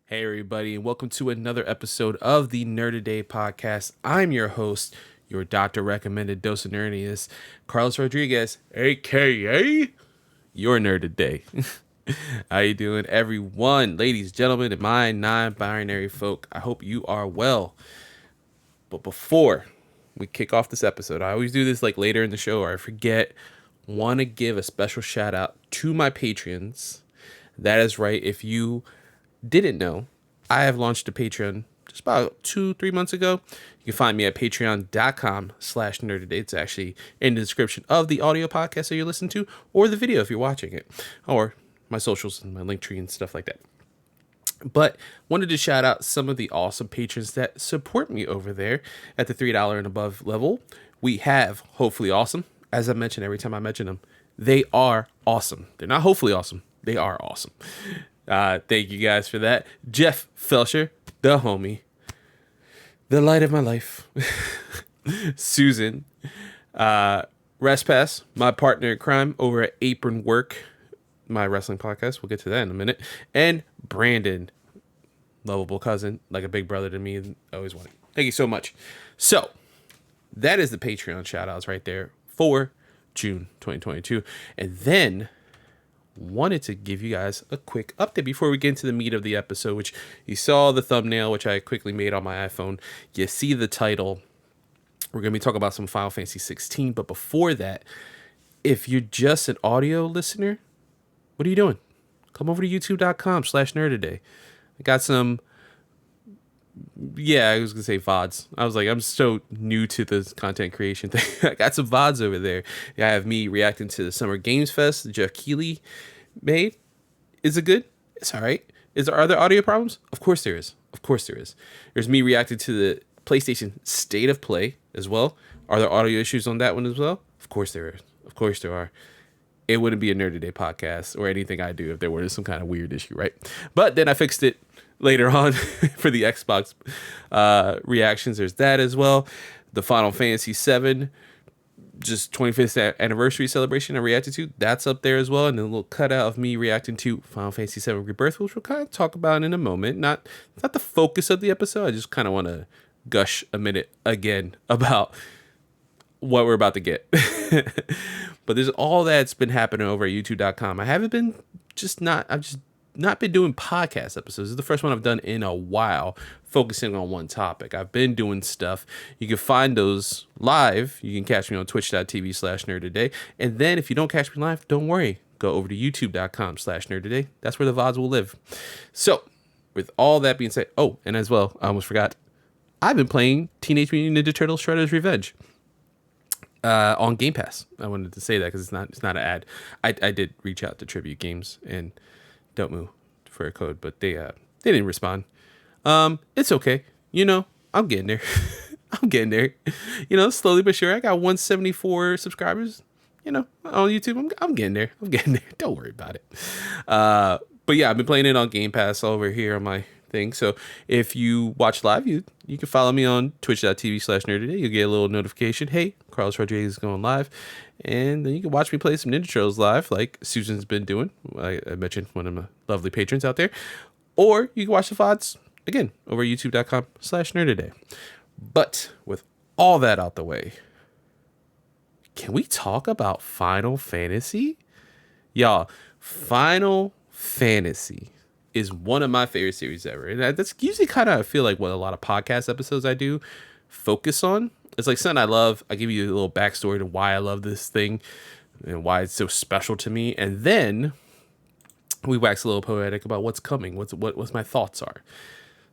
Hey, everybody, and welcome to another episode of the Nerd a Day podcast. I'm your host, your doctor recommended dose of nerdiness, Carlos Rodriguez, aka your Nerd a Day. How you doing, everyone, ladies, gentlemen, and my non-binary folk? I hope you are well. But before we kick off this episode, I always do this like later in the show, or I forget. Want to give a special shout out to my Patreons. That is right. If you didn't know, I have launched a Patreon just about 2-3 months ago. You can find me at patreon.com/nerdaday. It's actually in the description of the audio podcast that you're listening to, or the video if you're watching it, or my socials and my link tree and stuff like that. But wanted to shout out some of the awesome patrons that support me over there at the $3 and above level. We have Hopefully Awesome. As I mention every time I mention them, they are awesome. They're not hopefully awesome. They are awesome. Thank you guys for that. Jeff Felsher, the homie, the light of my life. Susan, Rest my partner in crime over at Apron Work, my wrestling podcast. We'll get to that in a minute. And Brandon, lovable cousin, like a big brother to me, and always wanted. Thank you so much. So that is the Patreon shout outs right there for June 2022. And then wanted to give you guys a quick update before we get into the meat of the episode, which you saw the thumbnail, which I quickly made on my iPhone. You see the title. We're going to be talking about some Final Fantasy XVI. But before that, if you're just an audio listener, what are you doing? Come over to youtube.com/nerdaday. I got some, I was going to say VODs. I was like, I'm so new to this content creation thing. I got some VODs over there. I have me reacting to the Summer Games Fest that Jeff Keighley made. Is it good? It's all right. Are there audio problems? Of course there is. Of course there is. There's me reacting to the PlayStation State of Play as well. Are there audio issues on that one as well? Of course there is. Of course there are. It wouldn't be a Nerd Today podcast or anything I do if there were some kind of weird issue, right? But then I fixed it later on for the Xbox reactions. There's that as well. The Final Fantasy VII, just 25th anniversary celebration I reacted to, that's up there as well. And then a little cutout of me reacting to Final Fantasy VII Rebirth, which we'll kind of talk about in a moment. Not the focus of the episode. I just kind of want to gush a minute again about what we're about to get. But there's all that's been happening over at youtube.com. I've just not been doing podcast episodes. This is the first one I've done in a while, focusing on one topic. I've been doing stuff. You can find those live. You can catch me on twitch.tv/nerdaday. And then if you don't catch me live, don't worry. Go over to youtube.com/nerdaday. That's where the VODs will live. So with all that being said, and as well, I almost forgot, I've been playing Teenage Mutant Ninja Turtles Shredder's Revenge on Game Pass. I wanted to say that because it's not an ad. I did reach out to Tribute Games and Don't Move for a code, but they didn't respond. It's okay. I'm getting there. I'm getting there. Slowly but sure. I got 174 subscribers, on YouTube. I'm getting there. I'm getting there. Don't worry about it. But yeah, I've been playing it on Game Pass over here on my thing. So if you watch live, you can follow me on twitch.tv/nerdaday. You'll get a little notification. Hey, Carlos Rodriguez is going live. And then you can watch me play some Ninja Turtles live, like Susan's been doing. I mentioned one of my lovely patrons out there. Or you can watch the VODs, again, over youtube.com/nerdaday. But with all that out the way, can we talk about Final Fantasy? Y'all, Final Fantasy is one of my favorite series ever. And that's usually kind of, I feel like, what a lot of podcast episodes I do focus on. It's like something I love. I give you a little backstory to why I love this thing and why it's so special to me. And then we wax a little poetic about what's coming, what my thoughts are.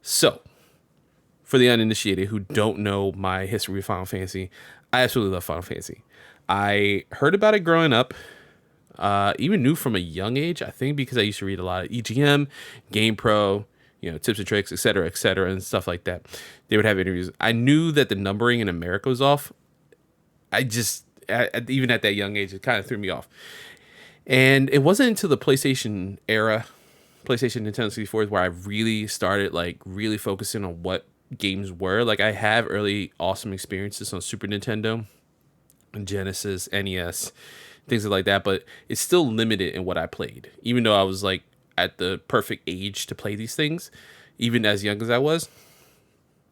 So, for the uninitiated who don't know my history with Final Fantasy, I absolutely love Final Fantasy. I heard about it growing up. Even knew from a young age, I think because I used to read a lot of EGM, GamePro, tips and tricks, et cetera, and stuff like that. They would have interviews. I knew that the numbering in America was off. Even at that young age, it kind of threw me off. And it wasn't until the PlayStation era, PlayStation Nintendo 64, where I really started really focusing on what games were. Like I have early awesome experiences on Super Nintendo, Genesis, NES, things like that, but it's still limited in what I played. Even though I was at the perfect age to play these things, even as young as I was.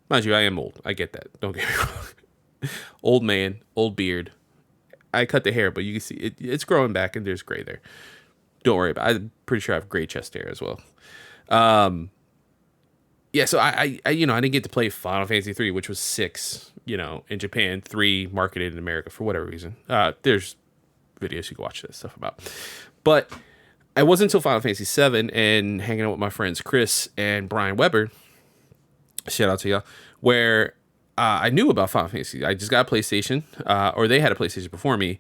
Mind you, I am old. I get that. Don't get me wrong. Old man, old beard. I cut the hair, but you can see it's growing back and there's gray there. Don't worry about it. I'm pretty sure I have gray chest hair as well. Yeah, so I I didn't get to play Final Fantasy 3, which was 6, in Japan, 3 marketed in America for whatever reason. There's videos you can watch that stuff about. But it wasn't until Final Fantasy 7 and hanging out with my friends Chris and Brian Weber, shout out to y'all, where I knew about Final Fantasy. I just got a PlayStation, or they had a PlayStation before me,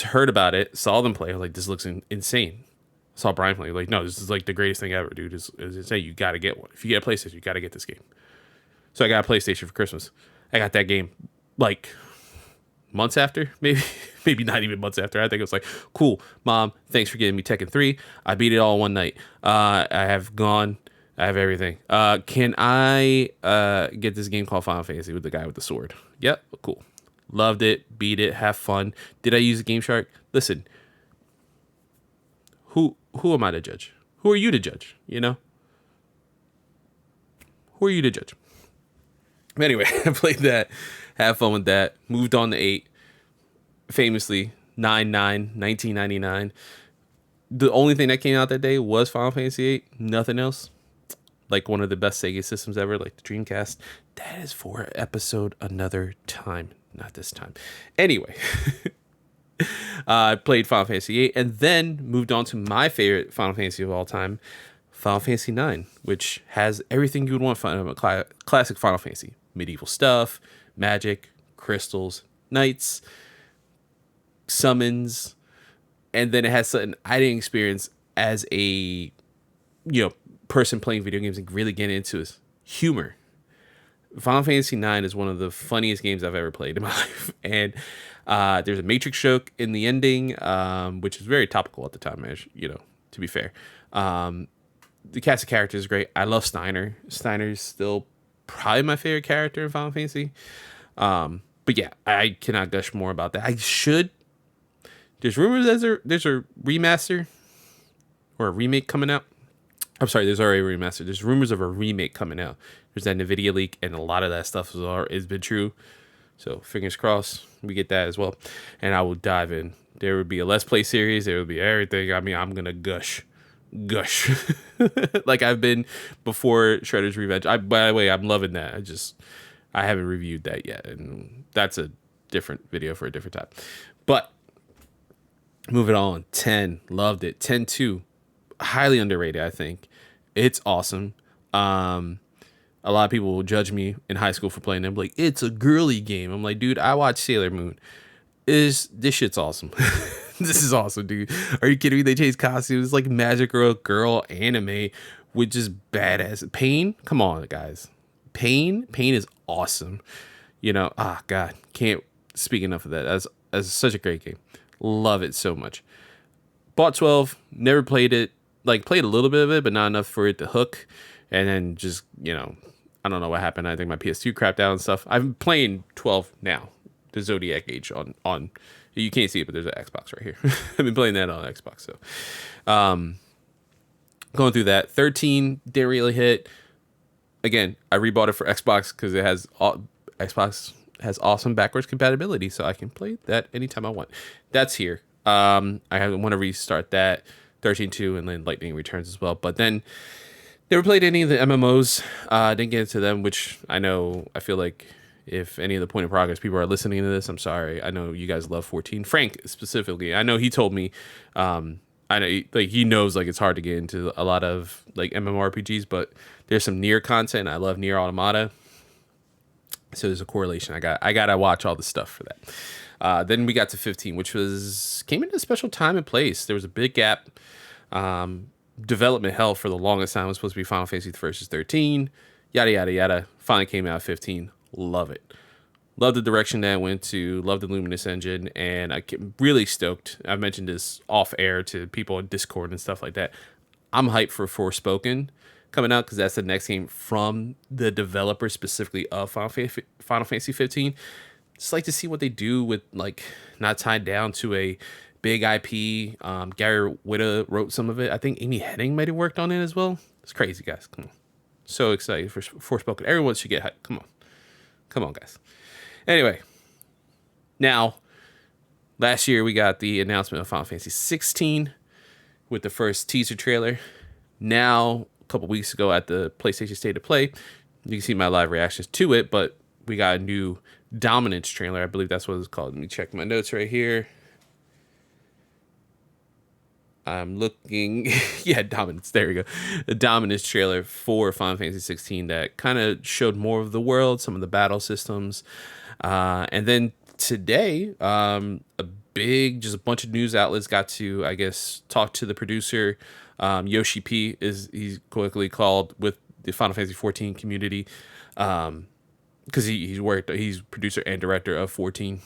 heard about it, saw them play. I was like, this looks insane. Saw Brian play. Like, no, this is like the greatest thing ever, dude. It's insane. You got to get one. If you get a PlayStation, you got to get this game. So I got a PlayStation for Christmas. I got that game like months after, maybe not even months after. I think it was like, cool, Mom, thanks for getting me Tekken 3. I beat it all one night. I have everything. Can I get this game called Final Fantasy with the guy with the sword? Yep, cool. Loved it, beat it, have fun. Did I use a Game Shark? Listen, who am I to judge? Who are you to judge? Who are you to judge? Anyway, I played that, had fun with that, moved on to 8, famously 1999. The only thing that came out that day was Final Fantasy 8, nothing else. Like one of the best Sega systems ever, like the Dreamcast. That is for episode another time, not this time. Anyway, I played Final Fantasy 8 and then moved on to my favorite Final Fantasy of all time, Final Fantasy 9, which has everything you would want from a classic Final Fantasy. Medieval stuff, magic, crystals, knights, summons, and then it has something I didn't experience as a person playing video games and really getting into is humor. Final Fantasy 9 is one of the funniest games I've ever played in my life, and there's a Matrix joke in the ending, which is very topical at the time, to be fair. The cast of characters is great. I love Steiner. Steiner's still probably my favorite character in Final Fantasy. But yeah, I cannot gush more about that. I should. There's rumors there's a remaster or a remake coming out. I'm sorry, there's already a remaster. There's rumors of a remake coming out. There's that NVIDIA leak, and a lot of that stuff has been true. So fingers crossed we get that as well. And I will dive in. There would be a Let's Play series. There would be everything. I mean, I'm going to gush. Like I've been before Shredder's Revenge. By the way, I'm loving that. I haven't reviewed that yet, and that's a different video for a different time. But moving on, 10, loved it. 10-2, highly underrated. I think it's awesome. A lot of people will judge me in high school for playing them. Like, it's a girly game. I'm like, dude, I watch Sailor Moon. This shit's awesome. This is awesome, dude. Are you kidding me? They changed costumes. It's like Magic Girl anime with just badass Pain. Come on, guys. Pain is awesome. God, can't speak enough of that. That's such a great game. Love it so much. Bought 12, never played it. Like, played a little bit of it, but not enough for it to hook. And then just, I don't know what happened. I think my PS2 crapped out and stuff. I'm playing 12 now. The Zodiac Age on you can't see it, but there's an Xbox right here. I've been playing that on Xbox. So going through that. 13 didn't really hit. Again, I rebought it for Xbox because Xbox has awesome backwards compatibility, so I can play that anytime I want. That's here. I want to restart that. 13.2 and then Lightning Returns as well. But then never played any of the MMOs. Didn't get into them, which I feel like if any of the Point of Progress people are listening to this, I'm sorry. I know you guys love 14. Frank specifically. I know he told me, I know he knows like it's hard to get into a lot of like MMORPGs, but there's some Nier content. I love Nier Automata. So there's a correlation. I gotta watch all the stuff for that. Then we got to 15, which came into a special time and place. There was a big gap. Development hell for the longest time. It was supposed to be Final Fantasy versus 13. Yada yada yada. Finally came out 15. Love it. Love the direction that it went to. Love the Luminous engine, and I'm really stoked. I've mentioned this off air to people in Discord and stuff like that. I'm hyped for Forspoken coming out because that's the next game from the developer specifically of Final Fantasy 15. Just like to see what they do with like not tied down to a big IP. Gary Whitta wrote some of it. I think Amy Hennig might have worked on it as well. It's crazy, guys. Come on. So excited for Forspoken. Everyone should get hyped. Come on. Come on, guys. Anyway, now, last year we got the announcement of Final Fantasy XVI with the first teaser trailer. Now, a couple weeks ago at the PlayStation State of Play, you can see my live reactions to it, but we got a new Dominance trailer. I believe that's what it's called. Let me check my notes right here. I'm looking. Yeah, Dominance. There we go. The Dominance trailer for Final Fantasy 16 that kind of showed more of the world, some of the battle systems. And then today, just a bunch of news outlets got to, I guess, talk to the producer. Yoshi P he's quickly called with the Final Fantasy 14 community. Because he's producer and director of 14.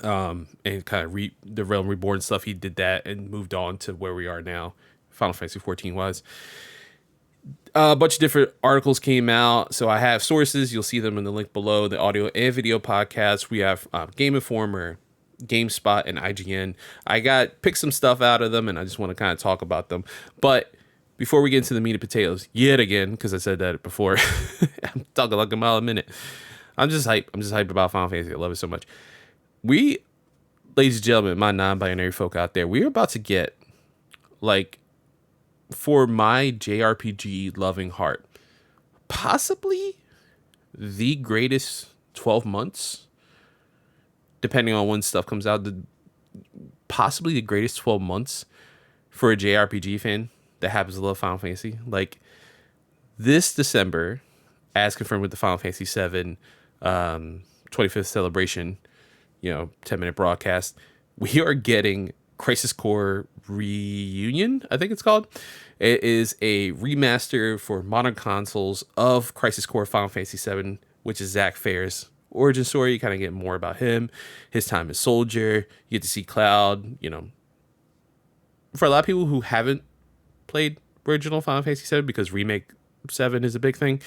And kind of the Realm Reborn stuff. He did that and moved on to where we are now. Final Fantasy 14 was. A bunch of different articles came out. So I have sources. You'll see them in the link below. The audio and video podcast. We have Game Informer, GameSpot, and IGN. I picked some stuff out of them, and I just want to kind of talk about them. But before we get into the meat and potatoes, yet again, because I said that before, I'm talking like a mile a minute. I'm just hyped. I'm just hyped about Final Fantasy. I love it so much. Ladies and gentlemen, my non-binary folk out there, we're about to get, like, for my JRPG loving heart, possibly the greatest 12 months, depending on when stuff comes out, possibly the greatest 12 months for a JRPG fan that happens to love Final Fantasy. Like, this December, as confirmed with the Final Fantasy VII 25th celebration, 10-minute broadcast, we are getting Crisis Core Reunion, I think it's called. It is a remaster for modern consoles of Crisis Core Final Fantasy VII, which is Zack Fair's origin story. You kind of get more about him, his time as Soldier. You get to see Cloud. For a lot of people who haven't played original Final Fantasy VII, because Remake 7 is a big thing,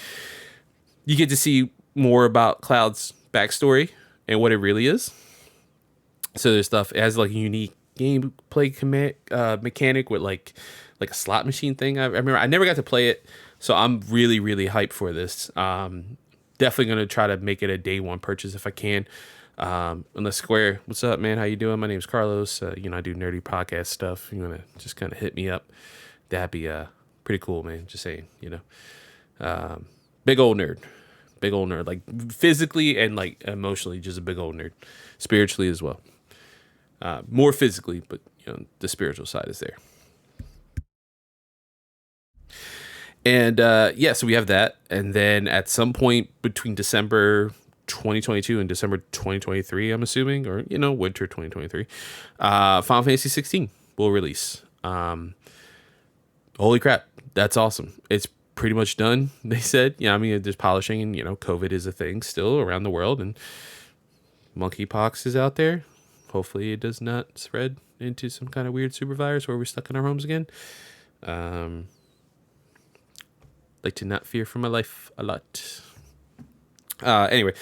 you get to see more about Cloud's backstory and what it really is. So there's stuff. It has like a unique gameplay mechanic with like a slot machine thing. I remember I never got to play it, so I'm really, really hyped for this. Definitely gonna try to make it a day one purchase if I can. Unless Square, what's up, man? How you doing? My name's Carlos. I do nerdy podcast stuff. You wanna just kind of hit me up? That'd be pretty cool, man. Just saying, big old nerd, like physically and like emotionally, just a big old nerd. Spiritually as well. More physically, but the spiritual side is there. And so we have that, and then at some point between December 2022 and December 2023, I'm assuming, or winter 2023, Final Fantasy 16 will release. Holy crap, that's awesome! It's pretty much done. They said, there's polishing, and COVID is a thing still around the world, and monkeypox is out there. Hopefully it does not spread into some kind of weird super virus where we're stuck in our homes again. Like to not fear for my life a lot. Anyway,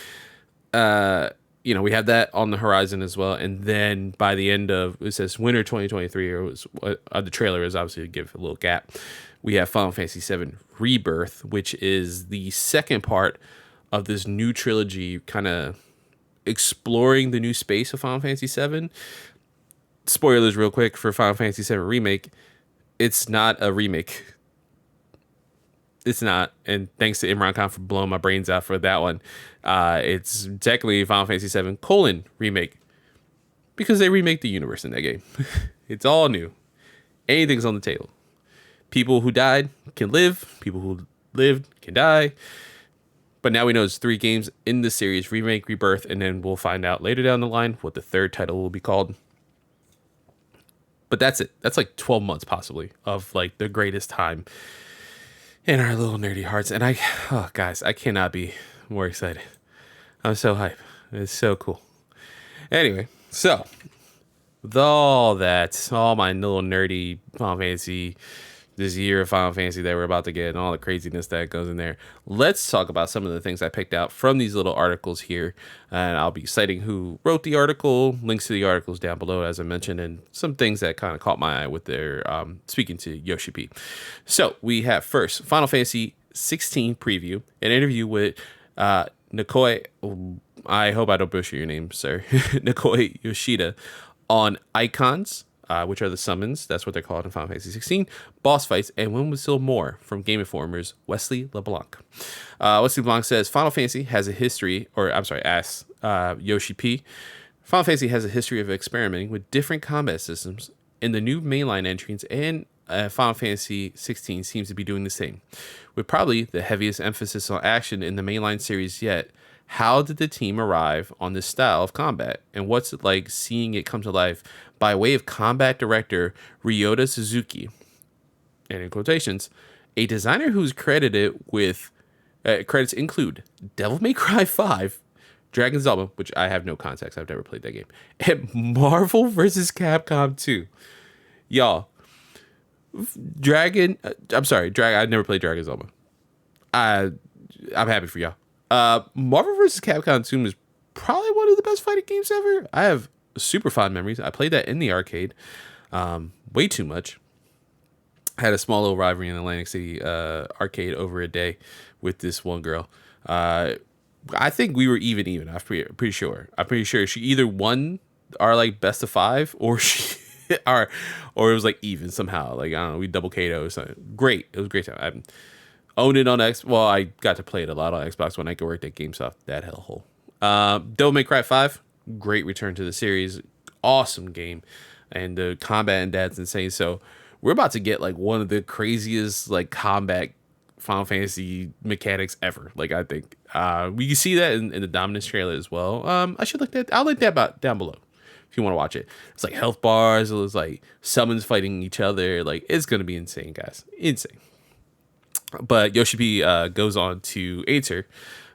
we have that on the horizon as well. And then by the end of, it says winter 2023, or was the trailer is obviously to give a little gap. We have Final Fantasy VII Rebirth, which is the second part of this new trilogy, kind of exploring the new space of Final Fantasy VII. Spoilers real quick for Final Fantasy VII Remake. It's not a remake. It's not. And thanks to Imran Khan for blowing my brains out for that one. It's technically Final Fantasy VII : remake. Because they remake the universe in that game. It's all new. Anything's on the table. People who died can live. People who lived can die. But now we know there's 3 games in the series, Remake, Rebirth, and then we'll find out later down the line what the third title will be called. But that's it. That's like 12 months possibly of like the greatest time in our little nerdy hearts. And guys, I cannot be more excited. I'm so hyped. It's so cool. Anyway, so with all that, all my little nerdy Final Fantasy this year of Final Fantasy that we're about to get and all the craziness that goes in there. Let's talk about some of the things I picked out from these little articles here. And I'll be citing who wrote the article, links to the articles down below, as I mentioned, and some things that kind of caught my eye with their speaking to Yoshi P. So we have first Final Fantasy 16 preview, an interview with Naoki. I hope I don't butcher your name, sir. Naoki Yoshida on icons, which are the summons. That's what they're called in Final Fantasy 16. Boss fights, and when was still more from Game Informer's Wesley LeBlanc. Wesley LeBlanc says Final Fantasy has a history, or I'm sorry, asks Yoshi P. Final Fantasy has a history of experimenting with different combat systems, and the new mainline entries and Final Fantasy 16 seems to be doing the same, with probably the heaviest emphasis on action in the mainline series yet. How did the team arrive on this style of combat, and what's it like seeing it come to life by way of combat director Ryota Suzuki, and in quotations, a designer who's credited with credits include Devil May Cry 5, Dragon's Dogma, which I have no context, I've never played that game, and Marvel vs. Capcom 2. Y'all, I never played Dragon's Dogma. I'm happy for y'all. Marvel vs. Capcom 2 is probably one of the best fighting games ever. I have super fond memories. I played that in the arcade way too much. I had a small little rivalry in Atlantic City arcade over a day with this one girl. I think we were even. I'm pretty sure. I'm pretty sure she either won our like best of 5 or she or it was like even somehow. Like I don't know, we double KO or something. Great. It was a great time. Owned it on X. Well, I got to play it a lot on Xbox when I could work at GameStop. That hellhole. Devil May Cry 5, great return to the series. Awesome game. And the combat in that's insane. So we're about to get like one of the craziest like combat Final Fantasy mechanics ever. Like I think we can see that in the Dominance trailer as well. I'll link that about down below if you want to watch it. It's like health bars. It was like summons fighting each other. Like it's gonna be insane, guys. Insane. But Yoshi P goes on to answer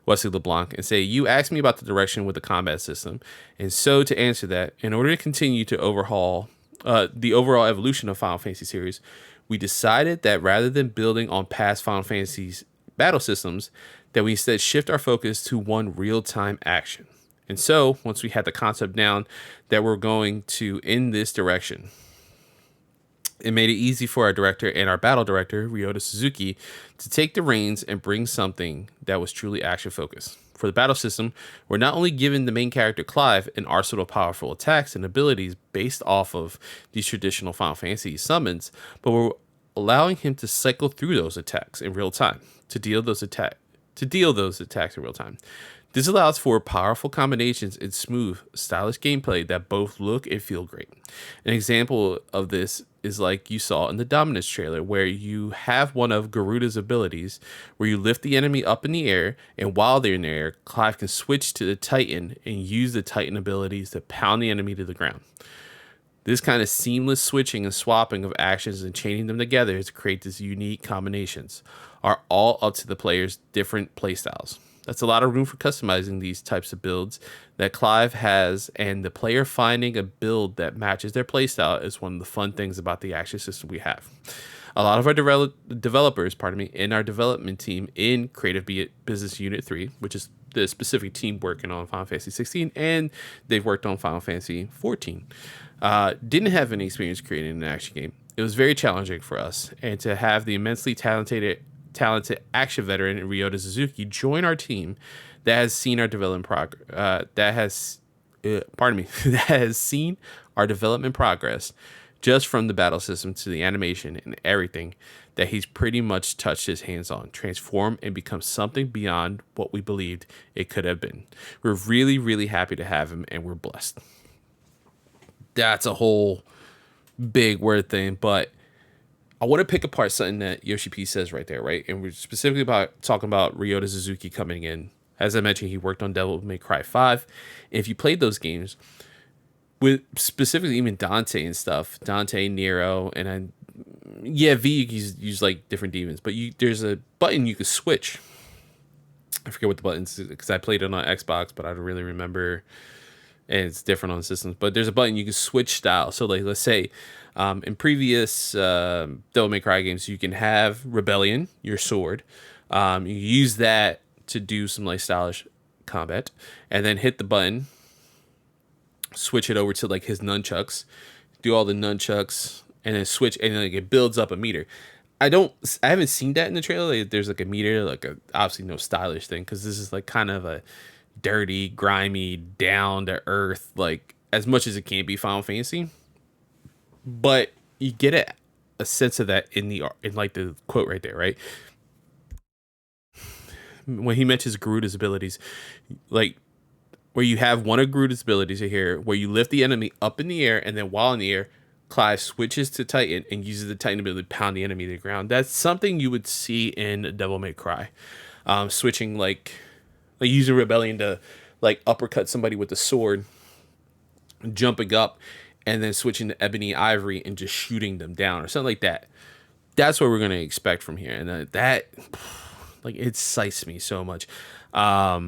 Wesley LeBlanc and say, you asked me about the direction with the combat system. And so to answer that, in order to continue to overhaul the overall evolution of Final Fantasy series, we decided that rather than building on past Final Fantasy's battle systems, that we instead shift our focus to one real-time action. And so once we had the concept down that we're going to in this direction, it made it easy for our director and our battle director, Ryota Suzuki, to take the reins and bring something that was truly action-focused. For the battle system, we're not only giving the main character Clive an arsenal of powerful attacks and abilities based off of these traditional Final Fantasy summons, but we're allowing him to cycle through those attacks in real time, to deal those attacks in real time. This allows for powerful combinations and smooth, stylish gameplay that both look and feel great. An example of this is like you saw in the Dominus trailer, where you have one of Garuda's abilities where you lift the enemy up in the air, and while they're in the air, Clive can switch to the Titan and use the Titan abilities to pound the enemy to the ground. This kind of seamless switching and swapping of actions and chaining them together to create these unique combinations are all up to the player's different playstyles. That's a lot of room for customizing these types of builds that Clive has, and the player finding a build that matches their playstyle is one of the fun things about the action system we have. A lot of our developers, in our development team in Creative Business Unit 3, which is the specific team working on Final Fantasy 16, and they've worked on Final Fantasy 14, didn't have any experience creating an action game. It was very challenging for us, and to have the immensely talented action veteran Ryota Suzuki join our team that has seen our development that has seen our development progress just from the battle system to the animation and everything that he's pretty much touched his hands on, transform and become something beyond what we believed it could have been. We're really, really happy to have him, and we're blessed. That's a whole big word thing, but I want to pick apart something that Yoshi P says right there, right? And we're specifically talking about Ryota Suzuki coming in. As I mentioned, he worked on Devil May Cry 5. And if you played those games, with specifically even Dante and stuff, Dante, Nero, and V, you use like different demons, but there's a button you could switch. I forget what the buttons, because I played it on Xbox, but I don't really remember and it's different on systems. But there's a button you can switch styles. So like, let's say in previous Devil May Cry games, you can have Rebellion, your sword. You use that to do some like stylish combat, and then hit the button, switch it over to like his nunchucks, do all the nunchucks, and then switch, and then like, it builds up a meter. I haven't seen that in the trailer. Like, there's like a meter, like obviously no stylish thing, because this is like kind of a dirty, grimy, down to earth, like as much as it can be Final Fantasy. But you get a sense of that in like the quote right there, right? When he mentions Garuda's abilities, like where you have one of Garuda's abilities here, where you lift the enemy up in the air, and then while in the air, Clive switches to Titan and uses the Titan ability to pound the enemy to the ground. That's something you would see in Devil May Cry. Switching like using Rebellion to like uppercut somebody with the sword, jumping up, and then switching to Ebony Ivory and just shooting them down or something like that. That's what we're gonna expect from here, and that like it excites me so much. I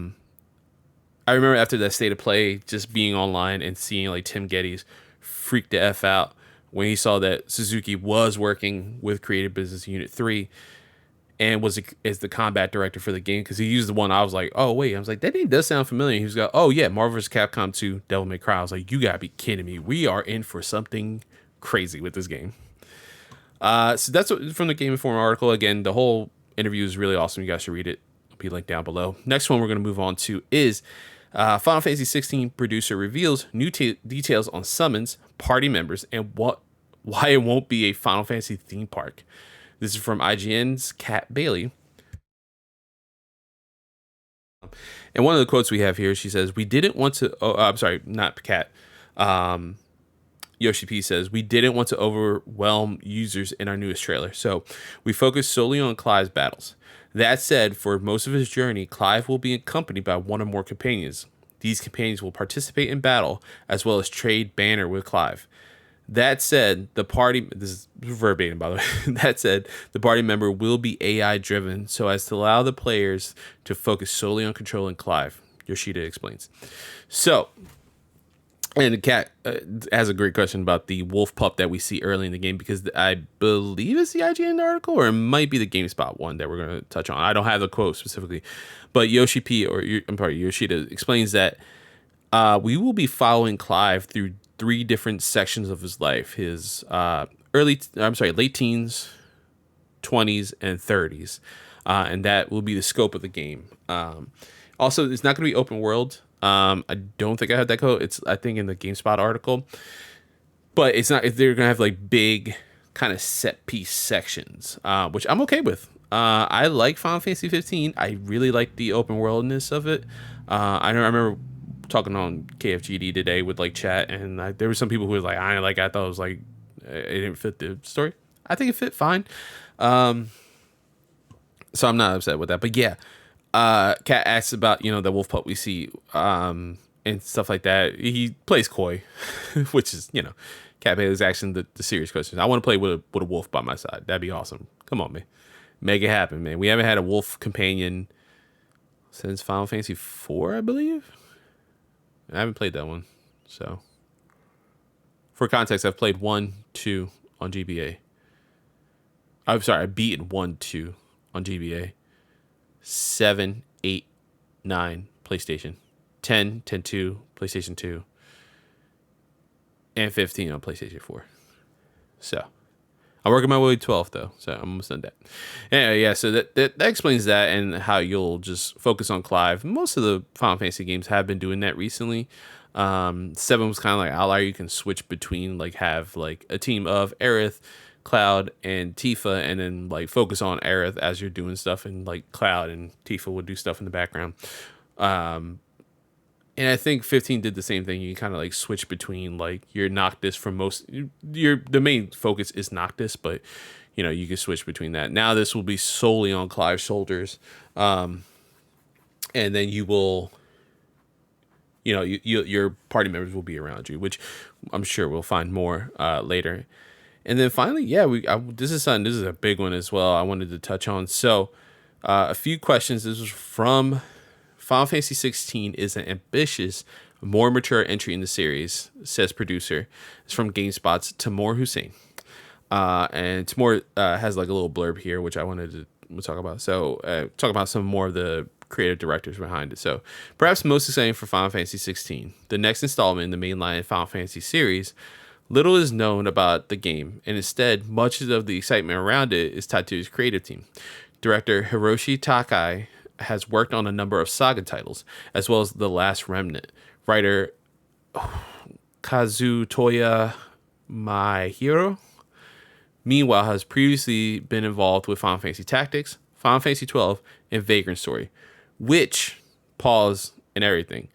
remember after that state of play, just being online and seeing like Tim Geddes freak the F out when he saw that Suzuki was working with Creative Business Unit 3 and was as the combat director for the game, because he used the one. I was like, oh wait, I was like, that name does sound familiar. He was like, oh yeah, Marvel vs. Capcom 2 Devil May Cry. I was like, you gotta be kidding me. We are in for something crazy with this game. So that's what, from the Game Informer article. Again, the whole interview is really awesome. You guys should read it. It'll be linked down below. Next one we're going to move on to is Final Fantasy XVI producer reveals new details on summons, party members, and why it won't be a Final Fantasy theme park. This is from IGN's Kat Bailey. And one of the quotes we have here, she says, "We didn't want to." Oh, I'm sorry, not Kat. Yoshi P says, "We didn't want to overwhelm users in our newest trailer, so we focused solely on Clive's battles. That said, for most of his journey, Clive will be accompanied by one or more companions. These companions will participate in battle, as well as trade banner with Clive. That said, the party," this is verbatim by the way, "that said, the party member will be AI driven so as to allow the players to focus solely on controlling Clive," Yoshida explains. So, and the Cat has a great question about the wolf pup that we see early in the game, because I believe it's the IGN article, or it might be the GameSpot one that we're going to touch on. I don't have the quote specifically, but Yoshida explains that we will be following Clive through 3 different sections of his life: his late teens, 20s, and 30s, and that will be the scope of the game. Also, it's not going to be open world. I don't think I had that quote. It's, I think, in the GameSpot article, but it's not. If they're gonna have like big kind of set piece sections, which I'm okay with. I like Final Fantasy 15. I really like the open worldness of it. I remember talking on KFGD today with like chat, and there were some people who was like, I thought it was like it didn't fit the story. I think it fit fine. So I'm not upset with that. But yeah. Kat asks about, the wolf pup we see, and stuff like that. He plays coy, which is, Kat Bailey's asking the serious questions. I want to play with a wolf by my side. That'd be awesome. Come on, man. Make it happen, man. We haven't had a wolf companion since Final Fantasy IV, I believe. I haven't played that one. So, for context, I've played 1, 2 on GBA. I'm sorry, I've beaten 1, 2 on GBA. 7, 8, 9 PlayStation, 10, 10-2 PlayStation 2, and 15 on PlayStation 4. So I'm working my way to 12 though, so I'm almost done that. Anyway, yeah, so that explains that, and how you'll just focus on Clive. Most of the Final Fantasy games have been doing that recently. 7 was kind of like outlier. You can switch between, like, have like a team of Aerith, Cloud, and Tifa, and then like focus on Aerith as you're doing stuff, and like Cloud and Tifa would do stuff in the background. And I think 15 did the same thing. You kind of like switch between like your Noctis from the main focus is Noctis, but you can switch between that. Now this will be solely on Clive's shoulders. And then you will, your party members will be around you, which I'm sure we'll find more later. And then finally, this is a big one as well I wanted to touch on. So a few questions. This was from Final Fantasy XVI is an ambitious more mature entry in the series, says producer. It's from GameSpot's Timur Hussein. And Timur has like a little blurb here, which I wanted to talk about. So talk about some more of the creative directors behind it. So perhaps most exciting for Final Fantasy XVI, the next installment in the mainline Final Fantasy series. Little is known about the game, and instead, much of the excitement around it is tied to his creative team. Director Hiroshi Takai has worked on a number of Saga titles, as well as The Last Remnant. Writer Kazutoya Maehiro, meanwhile, has previously been involved with Final Fantasy Tactics, Final Fantasy XII, and Vagrant Story, which, pause and everything,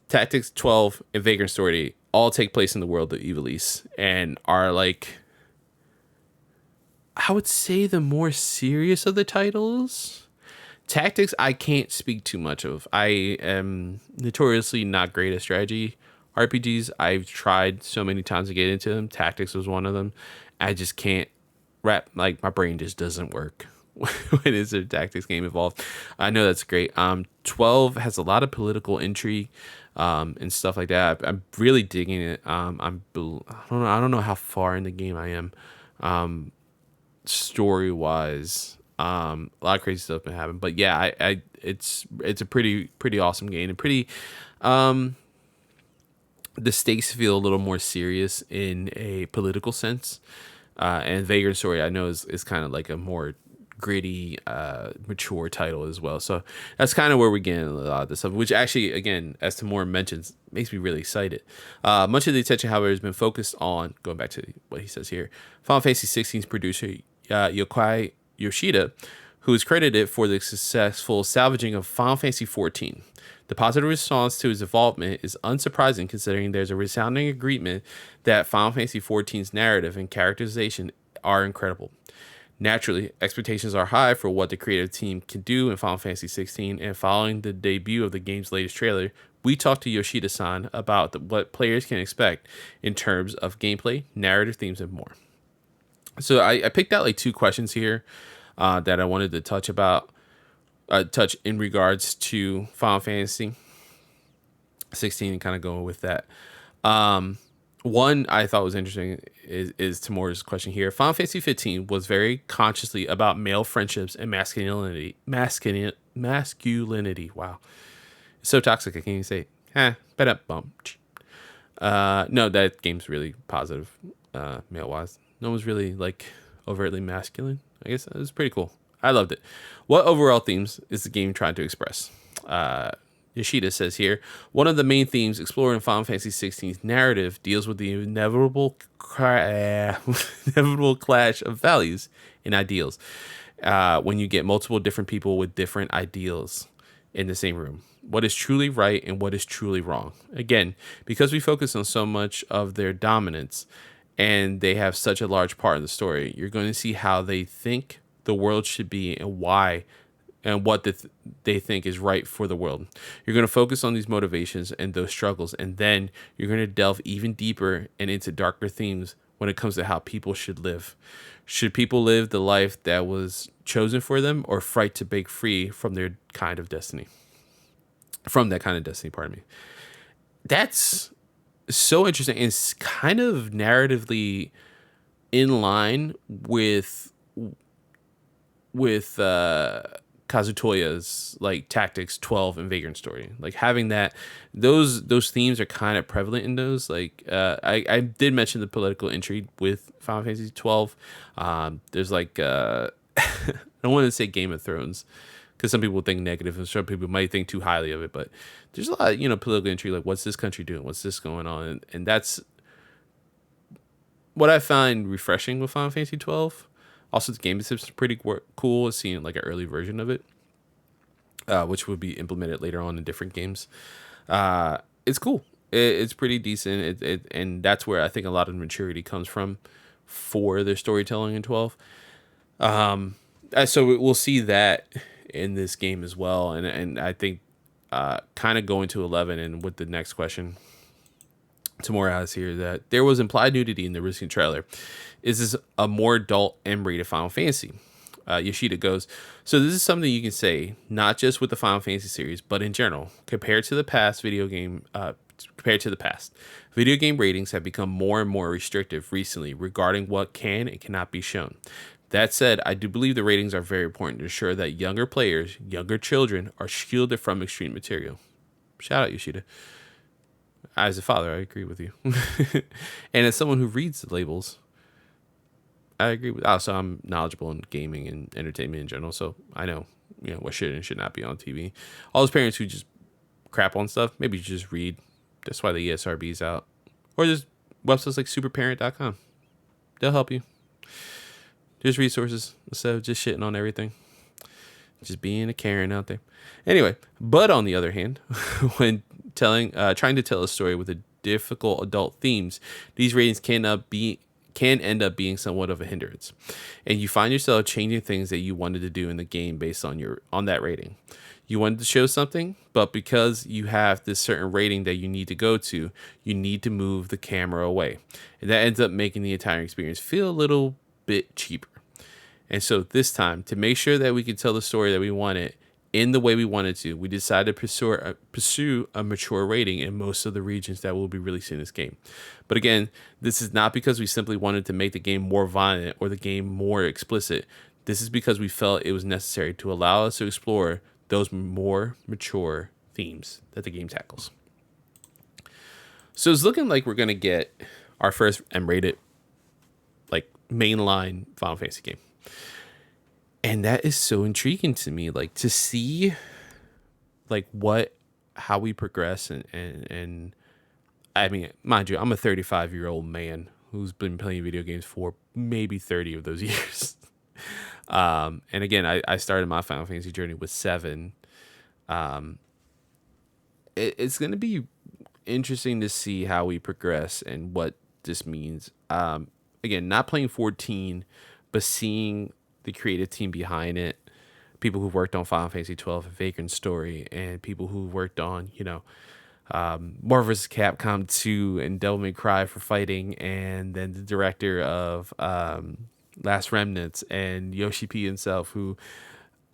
Tactics 12 and Vagrant Story all take place in the world of Ivalice and are like, I would say, the more serious of the titles. Tactics, I can't speak too much of. I am notoriously not great at strategy RPGs. I've tried so many times to get into them. Tactics was one of them. I just can't wrap, like, my brain just doesn't work when it's a tactics game involved. I know that's great. 12 has a lot of political intrigue and stuff like that. I'm really digging it. I don't know how far in the game I am. Story wise, a lot of crazy stuff been happening, but yeah, it's a pretty awesome game, and pretty the stakes feel a little more serious in a political sense, and Vagrant Story I know is kind of like a more gritty, mature title as well. So that's kind of where we're getting a lot of this stuff, which actually, again, as Timur mentions, makes me really excited. Much of the attention, however, has been focused on, going back to what he says here, Final Fantasy XVI's producer Naoki Yoshida, who is credited for the successful salvaging of Final Fantasy XIV. The positive response to his involvement is unsurprising, considering there's a resounding agreement that Final Fantasy XIV's narrative and characterization are incredible. Naturally, expectations are high for what the creative team can do in Final Fantasy XVI, and following the debut of the game's latest trailer, we talked to Yoshida-san about what players can expect in terms of gameplay, narrative themes, and more. So I picked out like two questions here that I wanted to touch in regards to Final Fantasy 16 and kind of going with that. One I thought was interesting is Timur's question here. Final Fantasy 15 was very consciously about male friendships and masculinity. Masculinity. Wow. It's so toxic I can't even say it. No, that game's really positive, male-wise. No one's really like overtly masculine. I guess it was pretty cool. I loved it. What overall themes is the game trying to express? Yoshida says here, one of the main themes explored in Final Fantasy XVI's narrative deals with the inevitable clash of values and ideals when you get multiple different people with different ideals in the same room. What is truly right and what is truly wrong. Again, because we focus on so much of their dominance and they have such a large part of the story, you're going to see how they think the world should be and why and what they think is right for the world. You're going to focus on these motivations and those struggles, and then you're going to delve even deeper and into darker themes when it comes to how people should live. Should people live the life that was chosen for them, or fight to break free from their kind of destiny? From that kind of destiny, pardon me. That's so interesting. It's kind of narratively in line with Kazutoya's like Tactics 12 and Vagrant Story. Like having that, those themes are kind of prevalent in those. Like I did mention the political intrigue with Final Fantasy 12. There's like I don't want to say Game of Thrones because some people think negative and some people might think too highly of it, but there's a lot of, political intrigue. Like what's this country doing? What's this going on? And that's what I find refreshing with Final Fantasy 12. Also, the game system is pretty cool. Seeing like an early version of it, which would be implemented later on in different games. It's cool. It's pretty decent. And that's where I think a lot of maturity comes from for their storytelling in 12. So we'll see that in this game as well. And I think kind of going to 11 and with the next question, Timur has here that there was implied nudity in the recent trailer. Is this a more adult M-rated Final Fantasy? Yoshida goes, so this is something you can say, not just with the Final Fantasy series, but in general. Compared to the past, video game ratings have become more and more restrictive recently regarding what can and cannot be shown. That said, I do believe the ratings are very important to ensure that younger players, younger children, are shielded from extreme material. Shout out Yoshida. As a father, I agree with you. And as someone who reads the labels, I agree with. Also, I'm knowledgeable in gaming and entertainment in general, so I know what should and should not be on TV. All those parents who just crap on stuff, maybe you just read. That's why the ESRB is out, or just websites like superparent.com. They'll help you. There's resources instead of just shitting on everything. Just being a Karen out there. Anyway, but on the other hand, when trying to tell a story with a difficult adult themes, these ratings can end up being somewhat of a hindrance, and you find yourself changing things that you wanted to do in the game based on that rating. You wanted to show something, but because you have this certain rating that you need to go to, you need to move the camera away, and that ends up making the entire experience feel a little bit cheaper. And so this time, to make sure that we could tell the story that we wanted in the way we wanted to, we decided to pursue a mature rating in most of the regions that will be releasing this game. But again, this is not because we simply wanted to make the game more violent or the game more explicit. This is because we felt it was necessary to allow us to explore those more mature themes that the game tackles. So it's looking like we're going to get our first M-rated, like, mainline Final Fantasy game. And that is so intriguing to me, like, to see like how we progress and I mean, mind you, I'm a 35-year-old man who's been playing video games for maybe 30 of those years. And again, I started my Final Fantasy journey with 7. It's going to be interesting to see how we progress and what this means. Again, not playing 14, but seeing the creative team behind it, people who worked on Final Fantasy XII and Vagrant's Story, and people who worked on, Marvel vs. Capcom 2 and Devil May Cry for fighting, and then the director of Last Remnants and Yoshi P himself, who,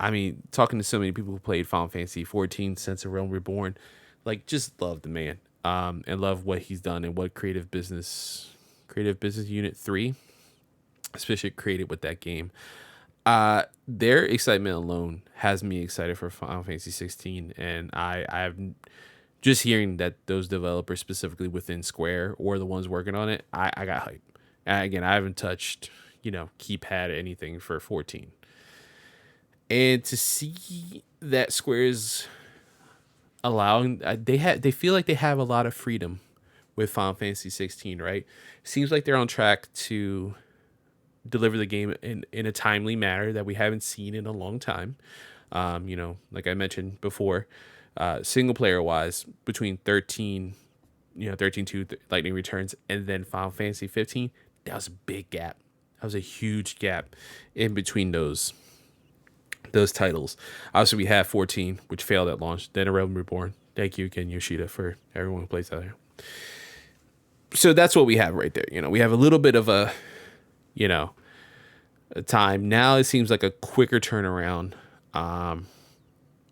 I mean, talking to so many people who played Final Fantasy XIV, Sense of Realm Reborn, like, just love the man, and love what he's done and what Creative Business Unit 3 especially created with that game. Their excitement alone has me excited for Final Fantasy 16, and I've just hearing that those developers specifically within Square or the ones working on it, I got hype. And again, I haven't touched keypad or anything for 14, and to see that Square's allowing they feel like they have a lot of freedom with Final Fantasy 16, right? Seems like they're on track to deliver the game in a timely manner that we haven't seen in a long time. Like I mentioned before, single player wise, between 13 2 Lightning Returns and then Final Fantasy 15, that was a big gap. That was a huge gap in between those titles. Obviously, we have 14, which failed at launch. Then A Realm Reborn. Thank you again, Yoshida, for everyone who plays out there. So that's what we have right there. We have a little bit of a time. Now it seems like a quicker turnaround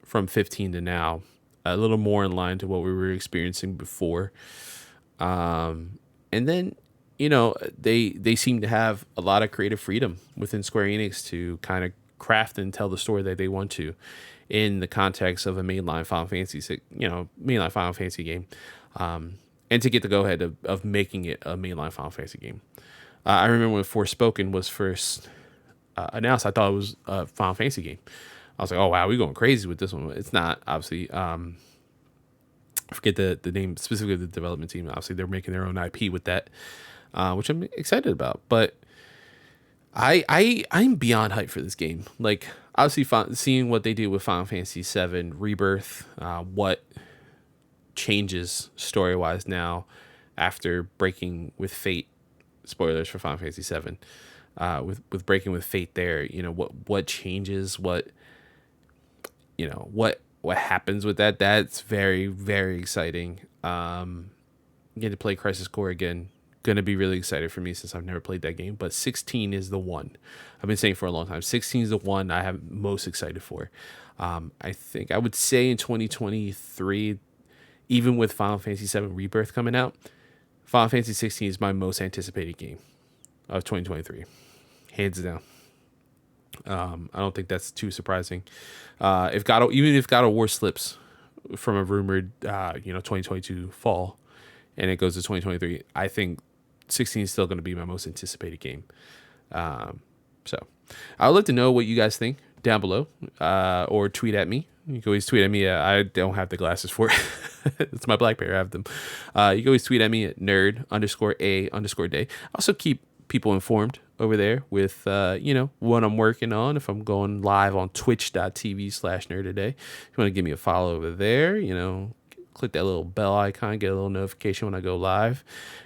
from 15 to now. A little more in line to what we were experiencing before. And then, they seem to have a lot of creative freedom within Square Enix to kind of craft and tell the story that they want to in the context of a mainline Final Fantasy game. And to get the go-ahead of making it a mainline Final Fantasy game. I remember when Forspoken was first announced, I thought it was a Final Fantasy game. I was like, oh, wow, we're going crazy with this one. It's not, obviously. I forget the name specifically of the development team. Obviously, they're making their own IP with that, which I'm excited about. But I'm beyond hyped for this game. Like, obviously, seeing what they did with Final Fantasy VII Rebirth, what changes story-wise now after breaking with Fate. Spoilers for Final Fantasy VII. With breaking with Fate there, what changes, what happens with that. That's very, very exciting. Get to play Crisis Core again, gonna be really excited for me since I've never played that game. But 16 is the one. I've been saying for a long time. 16 is the one I have most excited for. I think I would say in 2023, even with Final Fantasy VII Rebirth coming out, Final Fantasy 16 is my most anticipated game of 2023, hands down. I don't think that's too surprising. Even if God of War slips from a rumored 2022 fall and it goes to 2023, I think 16 is still going to be my most anticipated game. So I would like to know what you guys think down below, or tweet at me. You can always tweet at me. I don't have the glasses for it. It's my black pair. I have them. You can always tweet at me at nerd_a_day. Also keep people informed over there with, what I'm working on. If I'm going live on twitch.tv/nerdtoday, if you want to give me a follow over there, click that little bell icon, get a little notification when I go live.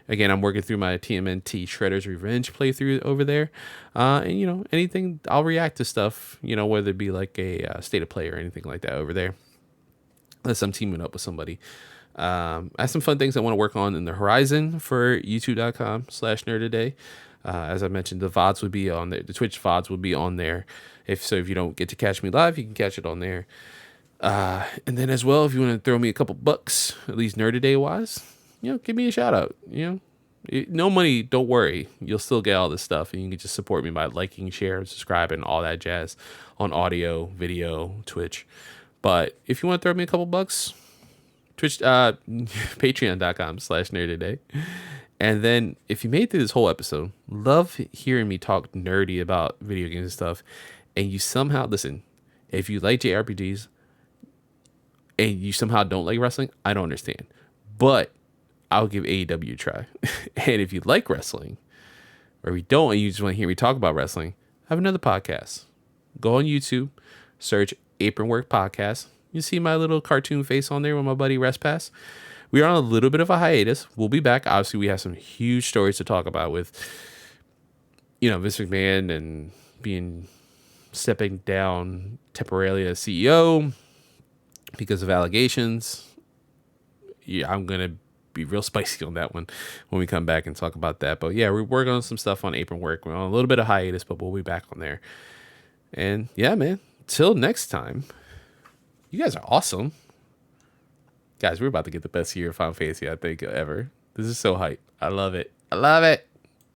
Again, I'm working through my TMNT Shredder's Revenge playthrough over there. And, anything, I'll react to stuff, whether it be like a state of play or anything like that over there. Unless I'm teaming up with somebody. I have some fun things I want to work on in the horizon for youtube.com/nerdtoday. As I mentioned, the VODs would be on there. The Twitch VODs would be on there. If you don't get to catch me live, you can catch it on there. And then as well, if you want to throw me a couple bucks, at least Nerd Today wise, give me a shout out. No money, don't worry. You'll still get all this stuff, and you can just support me by liking, sharing, subscribing, all that jazz on audio, video, Twitch. But if you want to throw me a couple bucks, Twitch, patreon.com/nerdtoday. And then if you made it through this whole episode, love hearing me talk nerdy about video games and stuff, and you somehow, listen, if you like JRPGs and you somehow don't like wrestling, I don't understand. But I'll give AEW a try. And if you like wrestling, or if you don't and you just want to hear me talk about wrestling, I have another podcast. Go on YouTube, search Apron Work Podcast. You see my little cartoon face on there with my buddy RestPass. We are on a little bit of a hiatus. We'll be back. Obviously, we have some huge stories to talk about with, Vince McMahon and stepping down temporarily as CEO because of allegations. Yeah, I'm going to be real spicy on that one when we come back and talk about that. But yeah, we're working on some stuff on Apron Work. We're on a little bit of hiatus, but we'll be back on there. And yeah, man, till next time, you guys are awesome. Guys, we're about to get the best year of Final Fantasy, I think, ever. This is so hype. I love it. I love it.